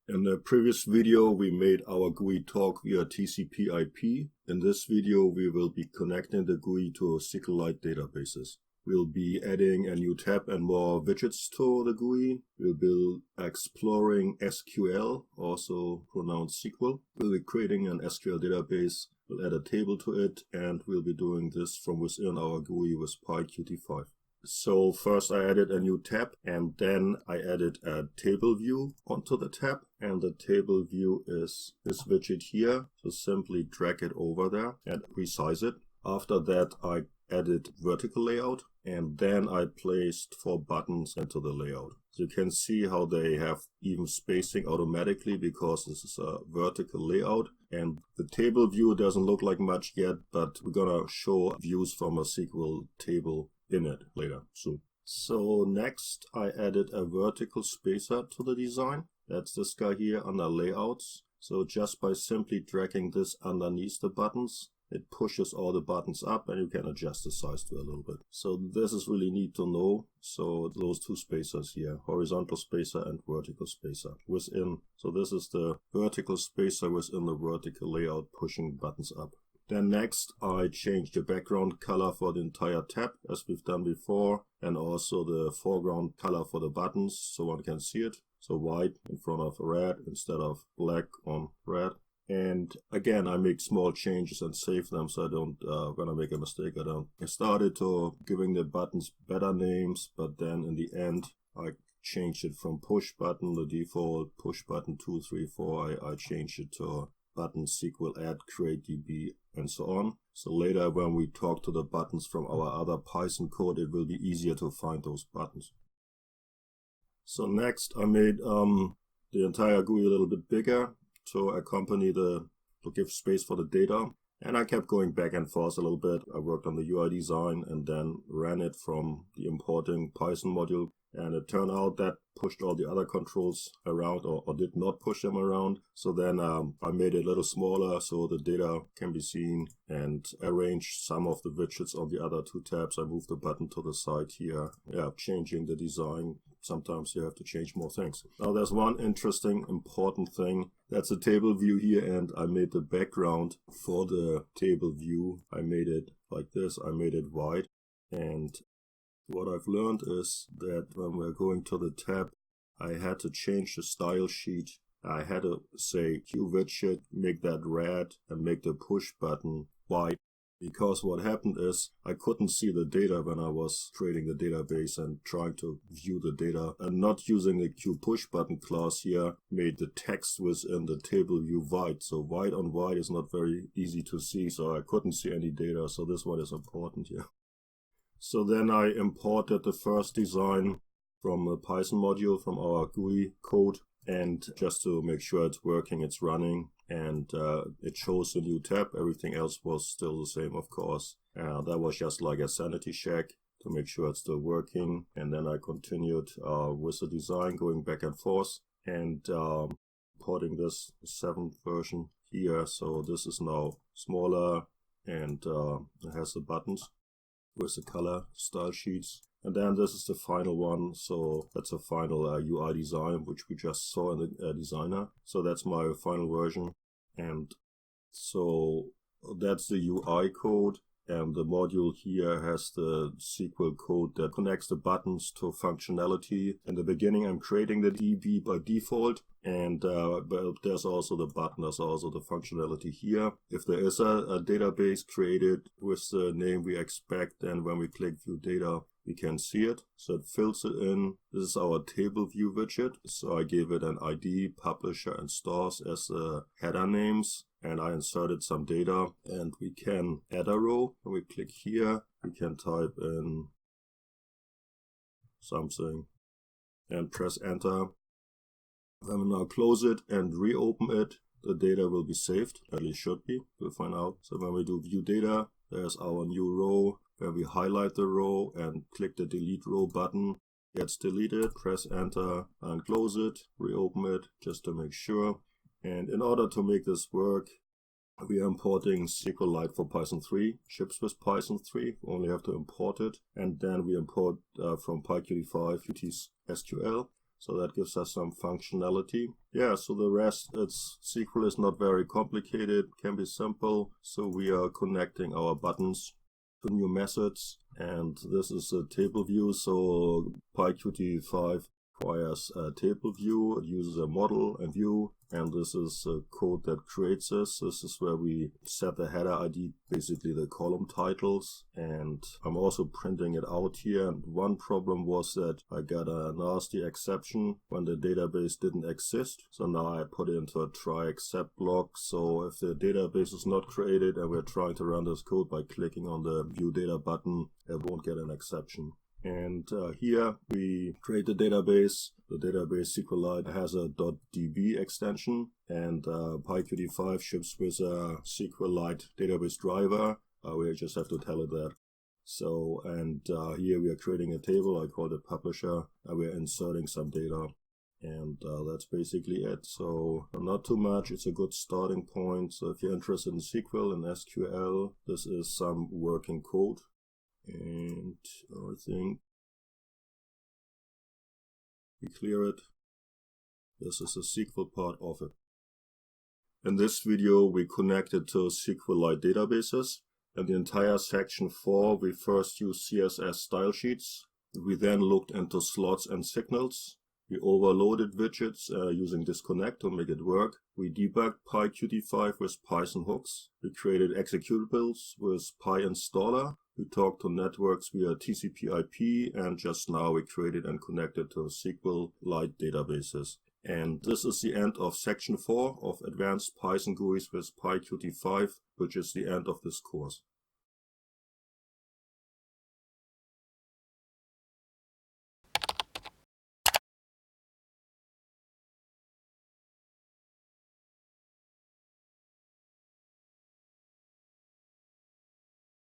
In the previous video, we made our GUI talk via TCP/IP. In this video, we will be connecting the GUI to SQLite Databases. We'll be adding a new tab and more widgets to the GUI. We'll be exploring SQL, also pronounced SQL. We'll be creating an SQL database. We'll add a table to it, and we'll be doing this from within our GUI with PyQt5. So first I added a new tab, and then I added a table view onto the tab, and the table view is this widget here. So simply drag it over there and resize it. After that I added vertical layout, and then I placed 4 buttons into the layout. So you can see how they have even spacing automatically because this is a vertical layout, and the table view doesn't look like much yet, but we're gonna show views from a SQL table in it later soon. So next I added a vertical spacer to the design. That's this guy here under layouts. So just by simply dragging this underneath the buttons, it pushes all the buttons up, and you can adjust the size to a little bit. So this is really neat to know. So those 2 spacers here, horizontal spacer and vertical spacer within. So this is the vertical spacer within the vertical layout pushing buttons up. Then next I changed the background color for the entire tab as we've done before, and also the foreground color for the buttons so one can see it. So white in front of red instead of black on red. And again, I make small changes and save them so I don't when I make a mistake I started to giving the buttons better names, but then in the end I changed it from push button, the default push button 2, 3, 4. I changed it to button SQL add, create DB, and so on. So later when we talk to the buttons from our other Python code, it will be easier to find those buttons. So next I made the entire GUI a little bit bigger to accompany to give space for the data. And I kept going back and forth a little bit. I worked on the UI design and then ran it from the importing Python module. And it turned out that pushed all the other controls around or did not push them around. So then I made it a little smaller so the data can be seen, and arranged some of the widgets on the other 2 tabs. I moved the button to the side here. Yeah, changing the design. Sometimes you have to change more things. Now there's one interesting important thing. That's a table view here, and I made the background for the table view. I made it like this. I made it white. And what I've learned is that when we're going to the tab, I had to change the style sheet. I had to say QWidget, make that red, and make the push button white. Because what happened is I couldn't see the data when I was creating the database and trying to view the data, and not using the QPushButton class here made the text within the table view white. So white on white is not very easy to see, so I couldn't see any data. So this one is important here. So then I imported the first design from a Python module from our GUI code, and just to make sure it's working, it's running, and it shows a new tab. Everything else was still the same, of course. That was just like a sanity check to make sure it's still working. And then I continued with the design, going back and forth, and importing this 7th version here. So this is now smaller, and it has the buttons with the color style sheets. And then this is the final one. So that's a final UI design, which we just saw in the designer. So that's my final version. And so that's the UI code. And the module here has the SQL code that connects the buttons to functionality. In the beginning, I'm creating the DB by default. And but there's also the button, there's also the functionality here. If there is a database created with the name we expect, then when we click view data, we can see it. So it fills it in. This is our table view widget. So I gave it an ID, publisher, and stores as header names. And I inserted some data, and we can add a row. When we click here, we can type in something and press enter. I will now close it and reopen it. The data will be saved, at least should be. We'll find out. So when we do view data, there's our new row. When we highlight the row and click the delete row button, it gets deleted. Press enter and close it, reopen it just to make sure. And in order to make this work, we are importing SQLite for Python 3, ships with Python 3. We only have to import it. And then we import from PyQt5 QtSql. So that gives us some functionality. Yeah, so the rest, SQL is not very complicated, can be simple. So we are connecting our buttons to new methods. And this is a table view. So PyQt5 requires a table view. It uses a model and view. And this is a code that creates this. This is where we set the header ID, basically the column titles. And I'm also printing it out here. And one problem was that I got a nasty exception when the database didn't exist. So now I put it into a try except block. So if the database is not created and we're trying to run this code by clicking on the view data button, it won't get an exception. And here we create the database. The database SQLite has a .db extension, and PyQt5 ships with a SQLite database driver. We just have to tell it that. So, and here we are creating a table. I call it publisher, and we're inserting some data. And that's basically it. So not too much. It's a good starting point. So if you're interested in SQL and SQL, this is some working code. And I think we clear it. This is the SQL part of it. In this video, we connected to SQLite Databases. In the entire section 4, we first used CSS style sheets. We then looked into slots and signals. We overloaded widgets using disconnect to make it work. We debugged PyQt5 with Python hooks. We created executables with PyInstaller. We talked to networks via TCP/IP, and just now we created and connected to SQLite Databases. And this is the end of section 4 of Advanced Python GUIs with PyQt5, which is the end of this course.